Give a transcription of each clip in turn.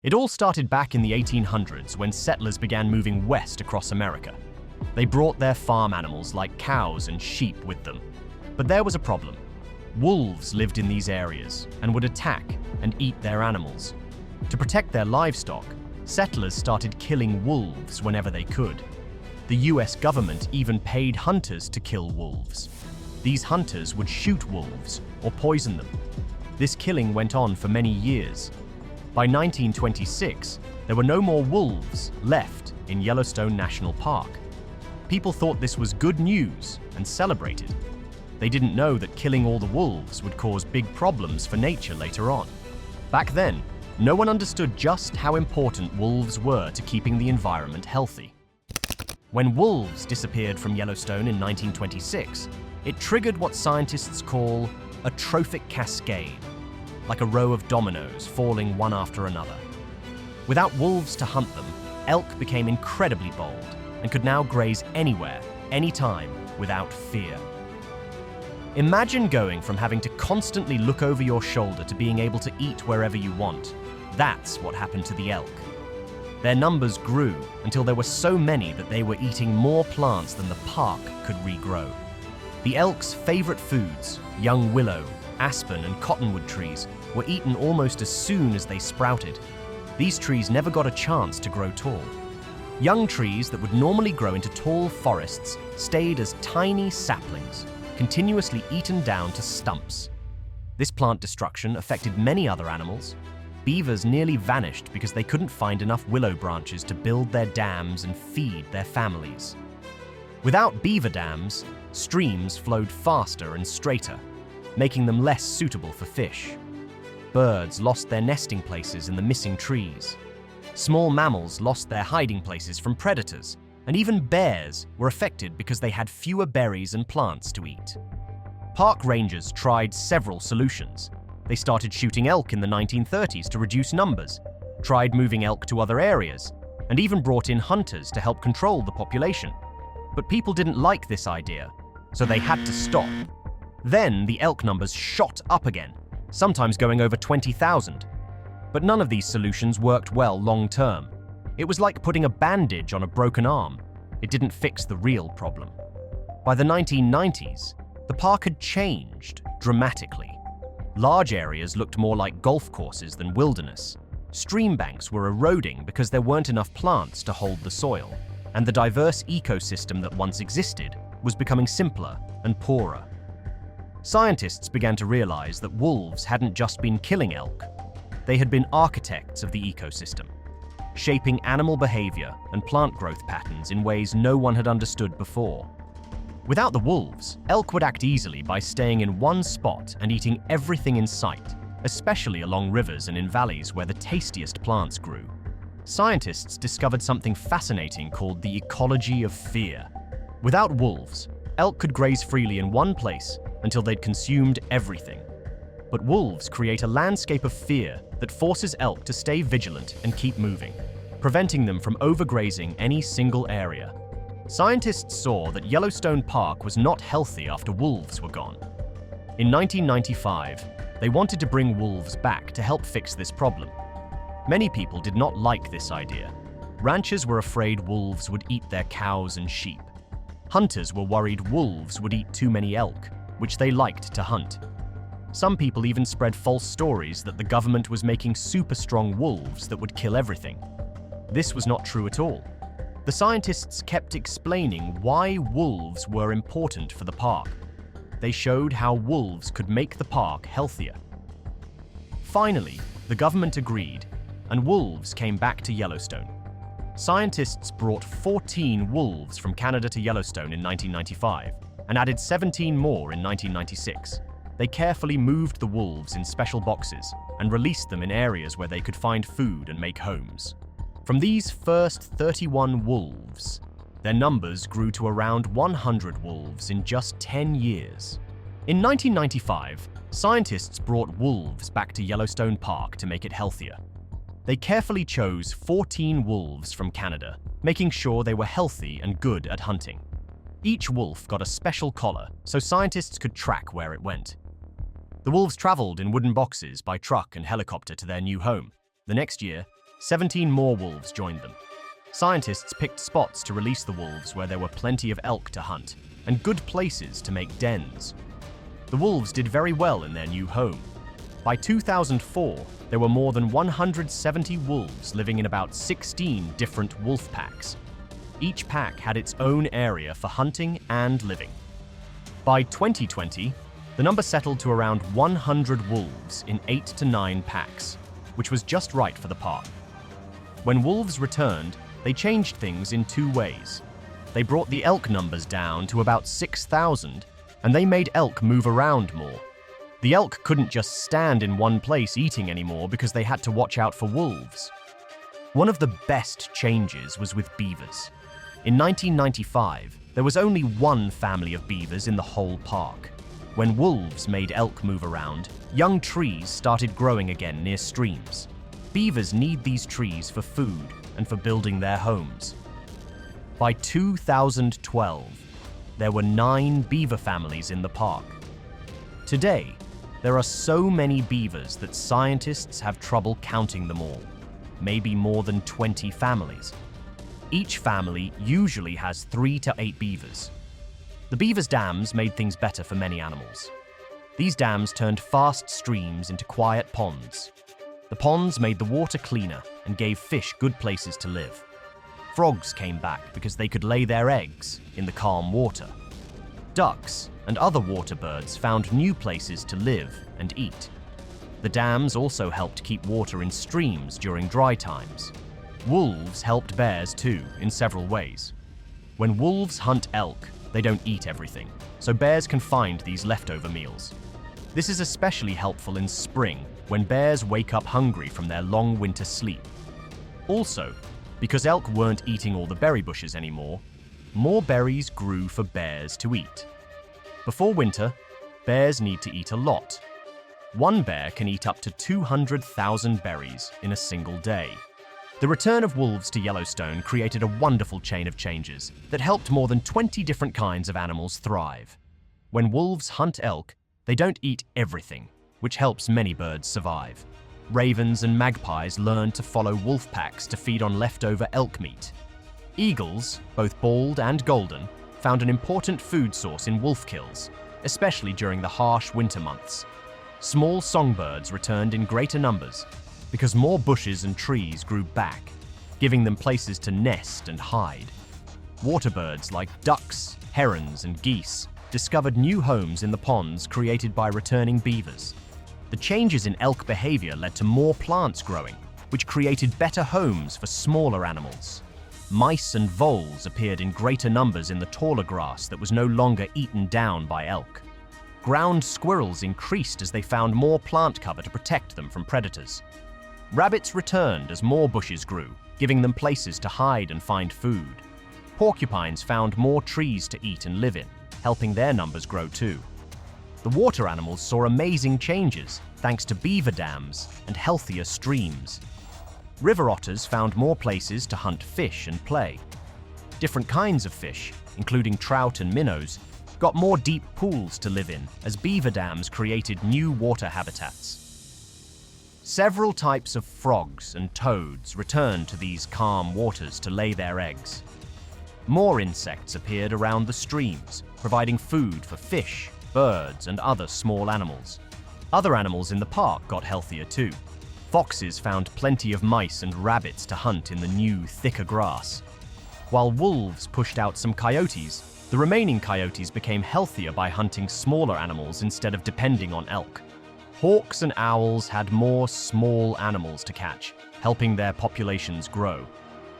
It all started back in the 1800s when settlers began moving west across America. They brought their farm animals like cows and sheep with them. But there was a problem. Wolves lived in these areas and would attack and eat their animals. To protect their livestock, settlers started killing wolves whenever they could. The US government even paid hunters to kill wolves. These hunters would shoot wolves or poison them. This killing went on for many years. By 1926, there were no more wolves left in Yellowstone National Park. People thought this was good news and celebrated. They didn't know that killing all the wolves would cause big problems for nature later on. Back then, no one understood just how important wolves were to keeping the environment healthy. When wolves disappeared from Yellowstone in 1926, it triggered what scientists call a trophic cascade, like a row of dominoes falling one after another. Without wolves to hunt them, elk became incredibly bold and could now graze anywhere, anytime, without fear. Imagine going from having to constantly look over your shoulder to being able to eat wherever you want. That's what happened to the elk. Their numbers grew until there were so many that they were eating more plants than the park could regrow. The elk's favorite foods, young willow, aspen, and cottonwood trees, were eaten almost as soon as they sprouted. These trees never got a chance to grow tall. Young trees that would normally grow into tall forests stayed as tiny saplings, continuously eaten down to stumps. This plant destruction affected many other animals. Beavers nearly vanished because they couldn't find enough willow branches to build their dams and feed their families. Without beaver dams, streams flowed faster and straighter, making them less suitable for fish. Birds lost their nesting places in the missing trees. Small mammals lost their hiding places from predators, and even bears were affected because they had fewer berries and plants to eat. Park rangers tried several solutions. They started shooting elk in the 1930s to reduce numbers, tried moving elk to other areas, and even brought in hunters to help control the population. But people didn't like this idea, so they had to stop. Then the elk numbers shot up again, sometimes going over 20,000. But none of these solutions worked well long term. It was like putting a bandage on a broken arm. It didn't fix the real problem. By the 1990s, the park had changed dramatically. Large areas looked more like golf courses than wilderness. Stream banks were eroding because there weren't enough plants to hold the soil, and the diverse ecosystem that once existed was becoming simpler and poorer. Scientists began to realize that wolves hadn't just been killing elk. They had been architects of the ecosystem, shaping animal behavior and plant growth patterns in ways no one had understood before. Without the wolves, elk would act easily by staying in one spot and eating everything in sight, especially along rivers and in valleys where the tastiest plants grew. Scientists discovered something fascinating called the ecology of fear. Without wolves, elk could graze freely in one place until they'd consumed everything. But wolves create a landscape of fear that forces elk to stay vigilant and keep moving, preventing them from overgrazing any single area. Scientists saw that Yellowstone Park was not healthy after wolves were gone. In 1995, they wanted to bring wolves back to help fix this problem. Many people did not like this idea. Ranchers were afraid wolves would eat their cows and sheep. Hunters were worried wolves would eat too many elk, which they liked to hunt. Some people even spread false stories that the government was making super strong wolves that would kill everything. This was not true at all. The scientists kept explaining why wolves were important for the park. They showed how wolves could make the park healthier. Finally, the government agreed, and wolves came back to Yellowstone. Scientists brought 14 wolves from Canada to Yellowstone in 1995 and added 17 more in 1996. They carefully moved the wolves in special boxes and released them in areas where they could find food and make homes. From these first 31 wolves, their numbers grew to around 100 wolves in just 10 years. In 1995, scientists brought wolves back to Yellowstone Park to make it healthier. They carefully chose 14 wolves from Canada, making sure they were healthy and good at hunting. Each wolf got a special collar so scientists could track where it went. The wolves traveled in wooden boxes by truck and helicopter to their new home. The next year, 17 more wolves joined them. Scientists picked spots to release the wolves where there were plenty of elk to hunt and good places to make dens. The wolves did very well in their new home. By 2004, there were more than 170 wolves living in about 16 different wolf packs. Each pack had its own area for hunting and living. By 2020, the number settled to around 100 wolves in 8 to 9 packs, which was just right for the park. When wolves returned, they changed things in 2 ways. They brought the elk numbers down to about 6,000, and they made elk move around more. The elk couldn't just stand in one place eating anymore because they had to watch out for wolves. One of the best changes was with beavers. In 1995, there was only one family of beavers in the whole park. When wolves made elk move around, young trees started growing again near streams. Beavers need these trees for food and for building their homes. By 2012, there were 9 beaver families in the park. Today, there are so many beavers that scientists have trouble counting them all, maybe more than 20 families. Each family usually has 3 to 8 beavers. The beavers' dams made things better for many animals. These dams turned fast streams into quiet ponds. The ponds made the water cleaner and gave fish good places to live. Frogs came back because they could lay their eggs in the calm water. Ducks and other water birds found new places to live and eat. The dams also helped keep water in streams during dry times. Wolves helped bears too, in several ways. When wolves hunt elk, they don't eat everything, so bears can find these leftover meals. This is especially helpful in spring, when bears wake up hungry from their long winter sleep. Also, because elk weren't eating all the berry bushes anymore, more berries grew for bears to eat. Before winter, bears need to eat a lot. One bear can eat up to 200,000 berries in a single day. The return of wolves to Yellowstone created a wonderful chain of changes that helped more than 20 different kinds of animals thrive. When wolves hunt elk, they don't eat everything, which helps many birds survive. Ravens and magpies learn to follow wolf packs to feed on leftover elk meat. Eagles, both bald and golden, found an important food source in wolf kills, especially during the harsh winter months. Small songbirds returned in greater numbers because more bushes and trees grew back, giving them places to nest and hide. Waterbirds like ducks, herons, and geese discovered new homes in the ponds created by returning beavers. The changes in elk behavior led to more plants growing, which created better homes for smaller animals. Mice and voles appeared in greater numbers in the taller grass that was no longer eaten down by elk. Ground squirrels increased as they found more plant cover to protect them from predators. Rabbits returned as more bushes grew, giving them places to hide and find food. Porcupines found more trees to eat and live in, helping their numbers grow too. The water animals saw amazing changes thanks to beaver dams and healthier streams. River otters found more places to hunt fish and play. Different kinds of fish, including trout and minnows, got more deep pools to live in as beaver dams created new water habitats. Several types of frogs and toads returned to these calm waters to lay their eggs. More insects appeared around the streams, providing food for fish, birds, and other small animals. Other animals in the park got healthier too. Foxes found plenty of mice and rabbits to hunt in the new, thicker grass. While wolves pushed out some coyotes, the remaining coyotes became healthier by hunting smaller animals instead of depending on elk. Hawks and owls had more small animals to catch, helping their populations grow.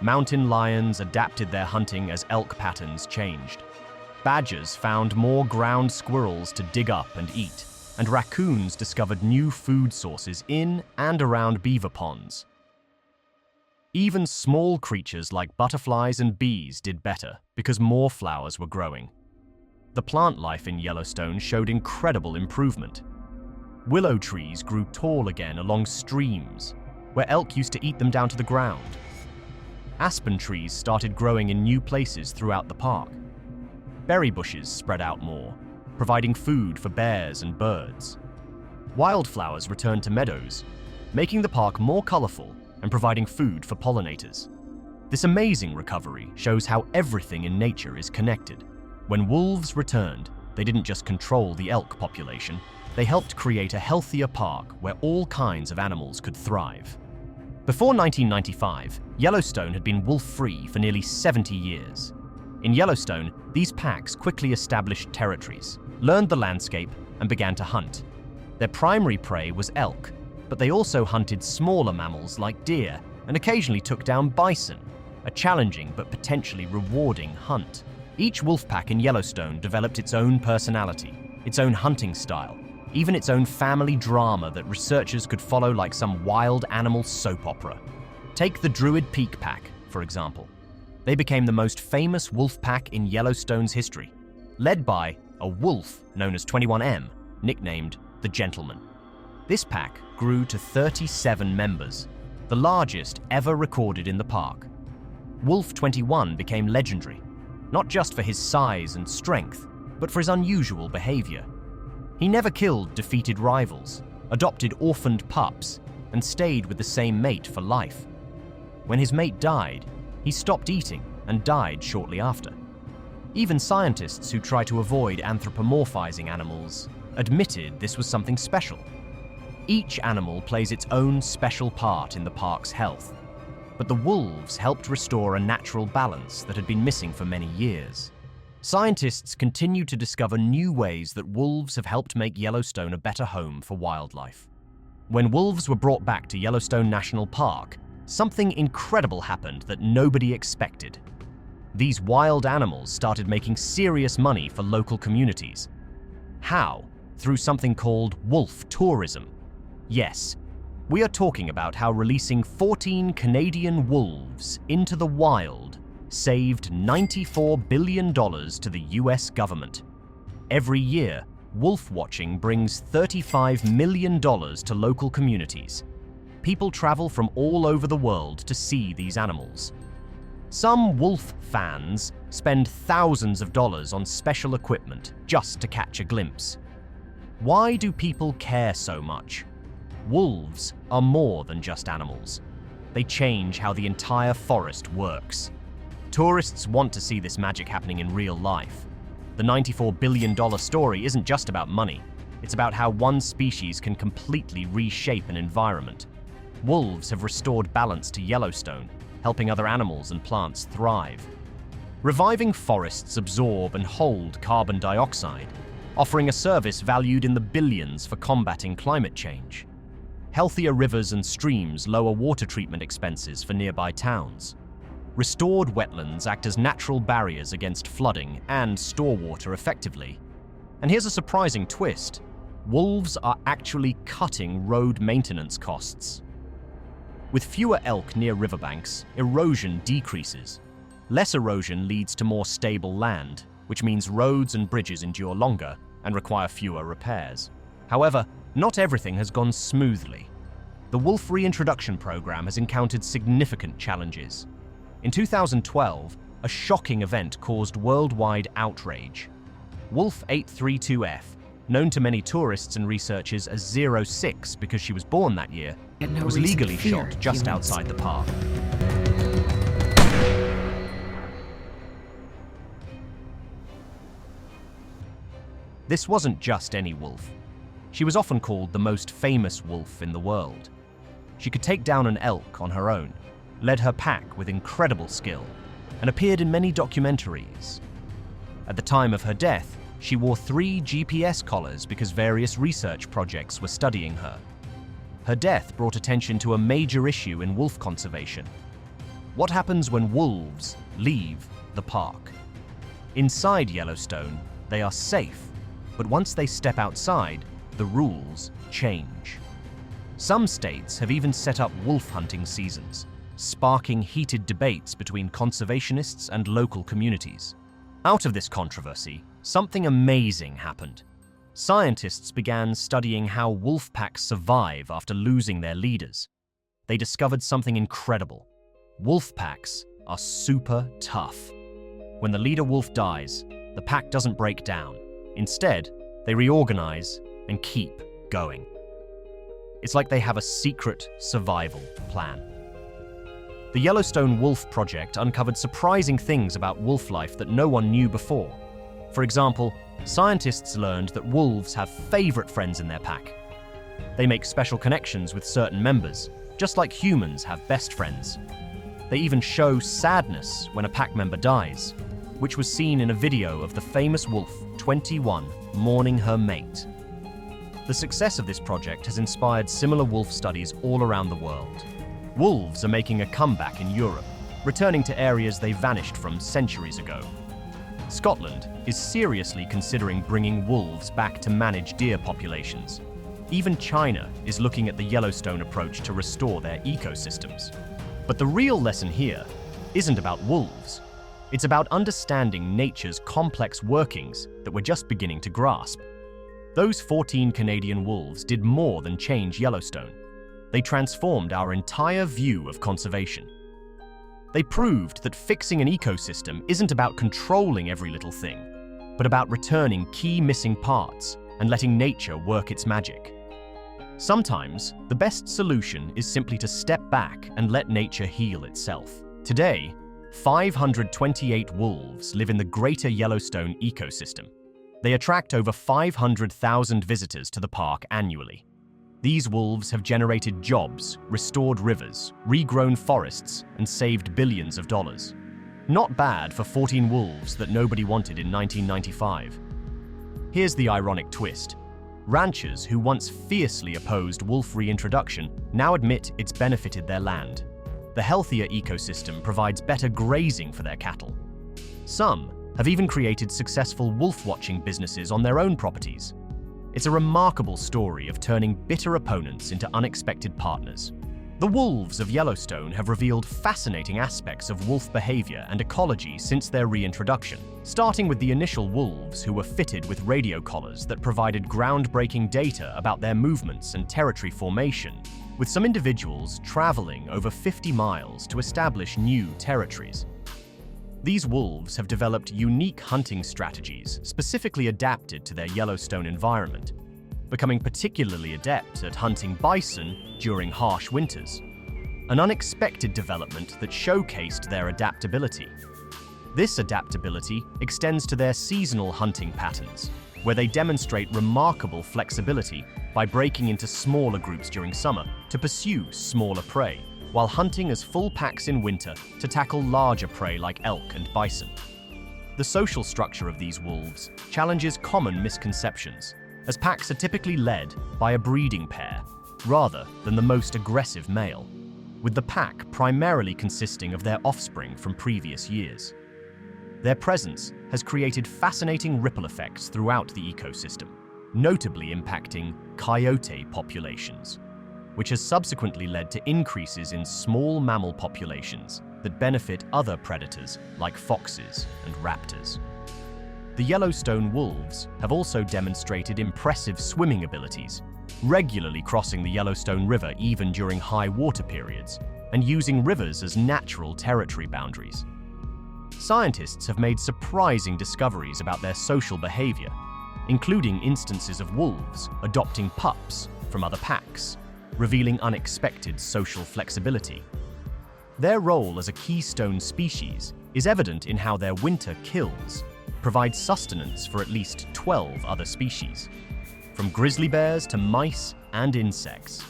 Mountain lions adapted their hunting as elk patterns changed. Badgers found more ground squirrels to dig up and eat, and raccoons discovered new food sources in and around beaver ponds. Even small creatures like butterflies and bees did better because more flowers were growing. The plant life in Yellowstone showed incredible improvement. Willow trees grew tall again along streams, where elk used to eat them down to the ground. Aspen trees started growing in new places throughout the park. Berry bushes spread out more, providing food for bears and birds. Wildflowers returned to meadows, making the park more colorful and providing food for pollinators. This amazing recovery shows how everything in nature is connected. When wolves returned, they didn't just control the elk population, they helped create a healthier park where all kinds of animals could thrive. Before 1995, Yellowstone had been wolf-free for nearly 70 years. In Yellowstone, these packs quickly established territories, learned the landscape, and began to hunt. Their primary prey was elk, but they also hunted smaller mammals like deer and occasionally took down bison, a challenging but potentially rewarding hunt. Each wolf pack in Yellowstone developed its own personality, its own hunting style, even its own family drama that researchers could follow like some wild animal soap opera. Take the Druid Peak Pack, for example. They became the most famous wolf pack in Yellowstone's history, led by a wolf known as 21M, nicknamed the Gentleman. This pack grew to 37 members, the largest ever recorded in the park. Wolf 21 became legendary, not just for his size and strength, but for his unusual behavior. He never killed defeated rivals, adopted orphaned pups, and stayed with the same mate for life. When his mate died, he stopped eating and died shortly after. Even scientists who try to avoid anthropomorphizing animals admitted this was something special. Each animal plays its own special part in the park's health, but the wolves helped restore a natural balance that had been missing for many years. Scientists continue to discover new ways that wolves have helped make Yellowstone a better home for wildlife. When wolves were brought back to Yellowstone National Park, something incredible happened that nobody expected. These wild animals started making serious money for local communities. How? Through something called wolf tourism. Yes, we are talking about how releasing 14 Canadian wolves into the wild saved $94 billion to the US government. Every year, wolf watching brings $35 million to local communities. People travel from all over the world to see these animals. Some wolf fans spend thousands of dollars on special equipment just to catch a glimpse. Why do people care so much? Wolves are more than just animals. They change how the entire forest works. Tourists want to see this magic happening in real life. The $94 billion story isn't just about money. It's about how one species can completely reshape an environment. Wolves have restored balance to Yellowstone, helping other animals and plants thrive. Reviving forests absorb and hold carbon dioxide, offering a service valued in the billions for combating climate change. Healthier rivers and streams lower water treatment expenses for nearby towns. Restored wetlands act as natural barriers against flooding and store water effectively. And here's a surprising twist. Wolves are actually cutting road maintenance costs. With fewer elk near riverbanks, erosion decreases. Less erosion leads to more stable land, which means roads and bridges endure longer and require fewer repairs. However, not everything has gone smoothly. The wolf reintroduction program has encountered significant challenges. In 2012, a shocking event caused worldwide outrage. Wolf 832F, known to many tourists and researchers as 06 because she was born that year, was legally shot just outside the park. This wasn't just any wolf. She was often called the most famous wolf in the world. She could take down an elk on her own, led her pack with incredible skill, and appeared in many documentaries. At the time of her death, she wore 3 GPS collars because various research projects were studying her. Her death brought attention to a major issue in wolf conservation. What happens when wolves leave the park? Inside Yellowstone, they are safe, but once they step outside, the rules change. Some states have even set up wolf hunting seasons, sparking heated debates between conservationists and local communities. Out of this controversy, something amazing happened. Scientists began studying how wolf packs survive after losing their leaders. They discovered something incredible. Wolf packs are super tough. When the leader wolf dies, the pack doesn't break down. Instead, they reorganize and keep going. It's like they have a secret survival plan. The Yellowstone Wolf Project uncovered surprising things about wolf life that no one knew before. For example, scientists learned that wolves have favorite friends in their pack. They make special connections with certain members, just like humans have best friends. They even show sadness when a pack member dies, which was seen in a video of the famous wolf 21 mourning her mate. The success of this project has inspired similar wolf studies all around the world. Wolves are making a comeback in Europe, returning to areas they vanished from centuries ago. Scotland is seriously considering bringing wolves back to manage deer populations. Even China is looking at the Yellowstone approach to restore their ecosystems. But the real lesson here isn't about wolves. It's about understanding nature's complex workings that we're just beginning to grasp. Those 14 Canadian wolves did more than change Yellowstone. They transformed our entire view of conservation. They proved that fixing an ecosystem isn't about controlling every little thing, but about returning key missing parts and letting nature work its magic. Sometimes, the best solution is simply to step back and let nature heal itself. Today, 528 wolves live in the Greater Yellowstone ecosystem. They attract over 500,000 visitors to the park annually. These wolves have generated jobs, restored rivers, regrown forests, and saved billions of dollars. Not bad for 14 wolves that nobody wanted in 1995. Here's the ironic twist. Ranchers who once fiercely opposed wolf reintroduction now admit it's benefited their land. The healthier ecosystem provides better grazing for their cattle. Some have even created successful wolf-watching businesses on their own properties. It's a remarkable story of turning bitter opponents into unexpected partners. The wolves of Yellowstone have revealed fascinating aspects of wolf behavior and ecology since their reintroduction, starting with the initial wolves who were fitted with radio collars that provided groundbreaking data about their movements and territory formation, with some individuals traveling over 50 miles to establish new territories. These wolves have developed unique hunting strategies specifically adapted to their Yellowstone environment, becoming particularly adept at hunting bison during harsh winters, an unexpected development that showcased their adaptability. This adaptability extends to their seasonal hunting patterns, where they demonstrate remarkable flexibility by breaking into smaller groups during summer to pursue smaller prey, while hunting as full packs in winter to tackle larger prey like elk and bison. The social structure of these wolves challenges common misconceptions, as packs are typically led by a breeding pair rather than the most aggressive male, with the pack primarily consisting of their offspring from previous years. Their presence has created fascinating ripple effects throughout the ecosystem, notably impacting coyote populations, which has subsequently led to increases in small mammal populations that benefit other predators like foxes and raptors. The Yellowstone wolves have also demonstrated impressive swimming abilities, regularly crossing the Yellowstone River even during high water periods, and using rivers as natural territory boundaries. Scientists have made surprising discoveries about their social behavior, including instances of wolves adopting pups from other packs, revealing unexpected social flexibility. Their role as a keystone species is evident in how their winter kills provide sustenance for at least 12 other species, from grizzly bears to mice and insects,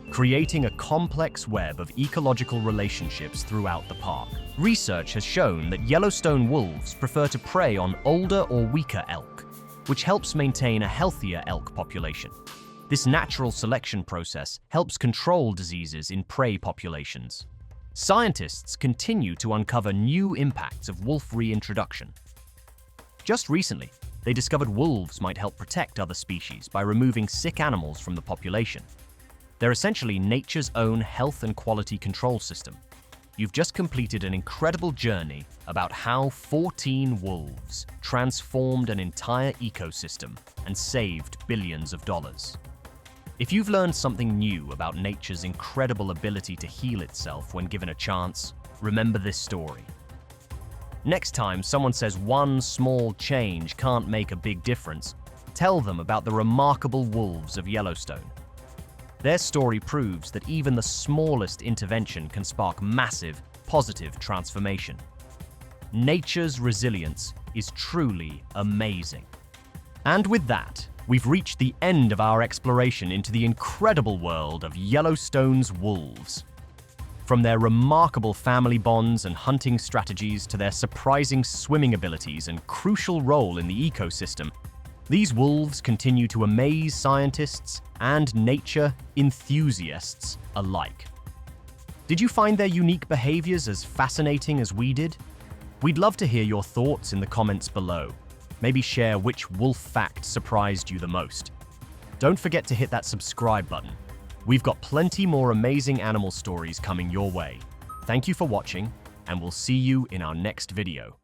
creating a complex web of ecological relationships throughout the park. Research has shown that Yellowstone wolves prefer to prey on older or weaker elk, which helps maintain a healthier elk population. This natural selection process helps control diseases in prey populations. Scientists continue to uncover new impacts of wolf reintroduction. Just recently, they discovered wolves might help protect other species by removing sick animals from the population. They're essentially nature's own health and quality control system. You've just completed an incredible journey about how 14 wolves transformed an entire ecosystem and saved billions of dollars. If you've learned something new about nature's incredible ability to heal itself when given a chance, remember this story. Next time someone says one small change can't make a big difference, tell them about the remarkable wolves of Yellowstone. Their story proves that even the smallest intervention can spark massive, positive transformation. Nature's resilience is truly amazing. And with that, we've reached the end of our exploration into the incredible world of Yellowstone's wolves. From their remarkable family bonds and hunting strategies to their surprising swimming abilities and crucial role in the ecosystem, these wolves continue to amaze scientists and nature enthusiasts alike. Did you find their unique behaviors as fascinating as we did? We'd love to hear your thoughts in the comments below. Maybe share which wolf fact surprised you the most. Don't forget to hit that subscribe button. We've got plenty more amazing animal stories coming your way. Thank you for watching, and we'll see you in our next video.